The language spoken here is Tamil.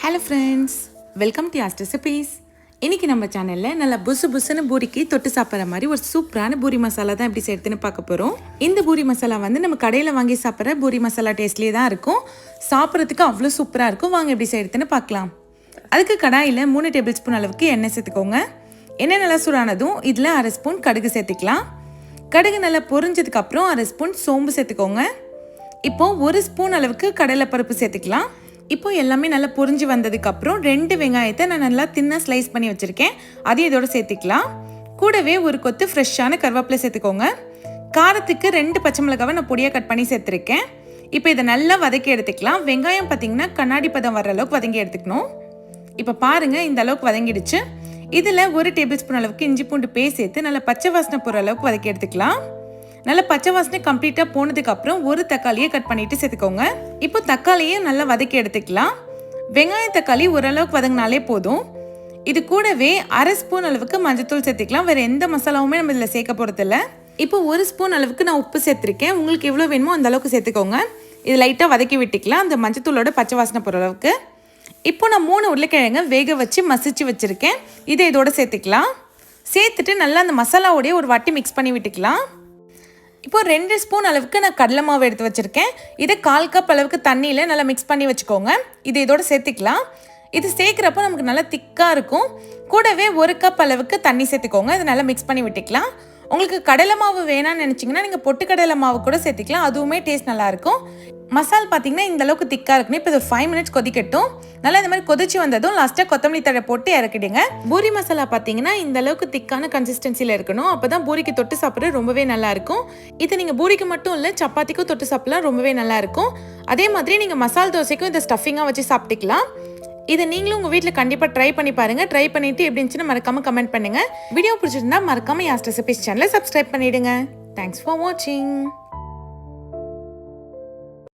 Hello friends, welcome to Yast recipes. இன்றைக்கி நம்ம சேனலில் நல்லா புசு புசுன்னு பூரிக்கு தொட்டு சாப்பிட்ற மாதிரி ஒரு சூப்பரான பூரி மசாலா தான் எப்படி செய்யறதுன்னு பார்க்க போகிறோம். இந்த பூரி மசாலா வந்து நம்ம கடையில் வாங்கி சாப்பிட்ற பூரி மசாலா டேஸ்ட்லேயே தான் இருக்கும். சாப்பிட்றதுக்கு அவ்வளோ சூப்பராக இருக்கும். வாங்க எப்படி செய்யறதுன்னு பார்க்கலாம். அதுக்கு கடாயில் 3 டேபிள் ஸ்பூன் அளவுக்கு எண்ணெய் சேர்த்துக்கோங்க. எண்ணெய் நல்லா சூடானதும் இதில் 1/2 ஸ்பூன் கடுகு சேர்த்துக்கலாம். கடுகு நல்லா பொரிஞ்சதுக்கப்புறம் 1/2 ஸ்பூன் சோம்பு சேர்த்துக்கோங்க. இப்போது 1 ஸ்பூன் அளவுக்கு கடலைப்பருப்பு சேர்த்துக்கலாம். இப்போ எல்லாமே நல்லா பொரிஞ்சு வந்ததுக்கப்புறம் 2 வெங்காயத்தை நான் நல்லா தின்னாக ஸ்லைஸ் பண்ணி வச்சுருக்கேன். அதையும் இதோட சேர்த்துக்கலாம். கூடவே ஒரு கொத்து ஃப்ரெஷ்ஷான கருவேப்பிலை சேர்த்துக்கோங்க. காரத்துக்கு 2 பச்சை மிளகாவை நான் பொடியாக கட் பண்ணி சேர்த்துருக்கேன். இப்போ இதை நல்லா வதக்கி எடுத்துக்கலாம். வெங்காயம் பார்த்திங்கன்னா கண்ணாடி பதம் வர அளவுக்கு வதங்கி எடுத்துக்கணும். இப்போ பாருங்கள், இந்த அளவுக்கு வதங்கிடுச்சு. இதில் 1 டேபிள் ஸ்பூன் அளவுக்கு இஞ்சி பூண்டு பேஸ்ட் சேர்த்து நல்லா பச்சை வாசனை போகிற அளவுக்கு வதக்கி எடுத்துக்கலாம். நல்லா பச்சை வாசனை கம்ப்ளீட்டாக போனதுக்கப்புறம் 1 தக்காளியை கட் பண்ணிவிட்டு சேர்த்துக்கோங்க. இப்போ தக்காளியை நல்லா வதக்கி எடுத்துக்கலாம். வெங்காயம் தக்காளி ஓரளவுக்கு வதங்கினாலே போதும். இது கூடவே 1/2 ஸ்பூன் அளவுக்கு மஞ்சத்தூள் சேர்த்துக்கலாம். வேறு எந்த மசாலாவுமே நம்ம இதில் சேர்க்க போகிறதில்ல. இப்போ 1 ஸ்பூன் அளவுக்கு நான் உப்பு சேர்த்துருக்கேன். உங்களுக்கு எவ்வளோ வேணுமோ அந்த அளவுக்கு சேர்த்துக்கோங்க. இது லைட்டாக வதக்கி விட்டுக்கலாம், அந்த மஞ்சத்தூளோட பச்சை வாசனை போகிற அளவுக்கு. இப்போ நான் 3 உருளைக்கிழங்கு வேக வச்சு மசிச்சு வச்சுருக்கேன். இதை இதோட சேர்த்துக்கலாம். சேர்த்துட்டு நல்லா அந்த மசாலாவோடய ஒரு வாட்டி மிக்ஸ் பண்ணி விட்டுக்கலாம். இப்போ 2 ஸ்பூன் அளவுக்கு நான் கடலை மாவு எடுத்து வச்சுருக்கேன். இதை 1/4 கப் அளவுக்கு தண்ணியில் நல்லா மிக்ஸ் பண்ணி வச்சுக்கோங்க. இது இதோட சேர்த்துக்கலாம். இது சேர்க்குறப்போ நமக்கு நல்லா திக்காக இருக்கும். கூடவே 1 கப் அளவுக்கு தண்ணி சேர்த்துக்கோங்க. இது நல்லா மிக்ஸ் பண்ணி விட்டுக்கலாம். உங்களுக்கு கடலை மாவு வேணான்னு நினச்சிங்கன்னா நீங்கள் பொட்டுக்கடலை மாவு கூட சேர்த்துக்கலாம். அதுவுமே டேஸ்ட் நல்லாயிருக்கும். மசால் பார்த்திங்கன்னா இந்த அளவுக்கு திக்காக இருக்குன்னு. இப்போ இது 5 மினிட்ஸ் கொதிக்கட்டும். நல்லா இந்த மாதிரி கொதிச்சு வந்ததும் லாஸ்ட்டாக கொத்தமல்லி தழை போட்டு இறக்கிடுங்க. பூரி மசாலா பார்த்திங்கன்னா இந்த அளவுக்கு திக்கான கன்சிஸ்டன்சியில் இருக்கணும். அப்போ தான் பூரிக்கு தொட்டு சாப்பிட்றது ரொம்பவே நல்லாயிருக்கும். இது நீங்கள் பூரிக்கு மட்டும் இல்லை, சப்பாத்திக்கும் தொட்டு சாப்பிட்லாம், ரொம்பவே நல்லாயிருக்கும். அதே மாதிரி நீங்கள் மசால் தோசைக்கும் இதை ஸ்டஃபிங்காக வச்சு சாப்பிட்டுக்கலாம். இதை நீங்களும் உங்கள் வீட்டில் கண்டிப்பாக ட்ரை பண்ணி பாருங்கள். ட்ரை பண்ணிவிட்டு எப்படி இருந்துச்சுன்னு மறக்காமல் கமெண்ட் பண்ணுங்கள். வீடியோ பிடிச்சிருந்தா மறக்காமல் யாஸ்ட் ரெசிபீஸ் சேனலை சப்ஸ்கிரைப் பண்ணிவிடுங்க. தேங்க்ஸ் ஃபார் வாட்சிங்.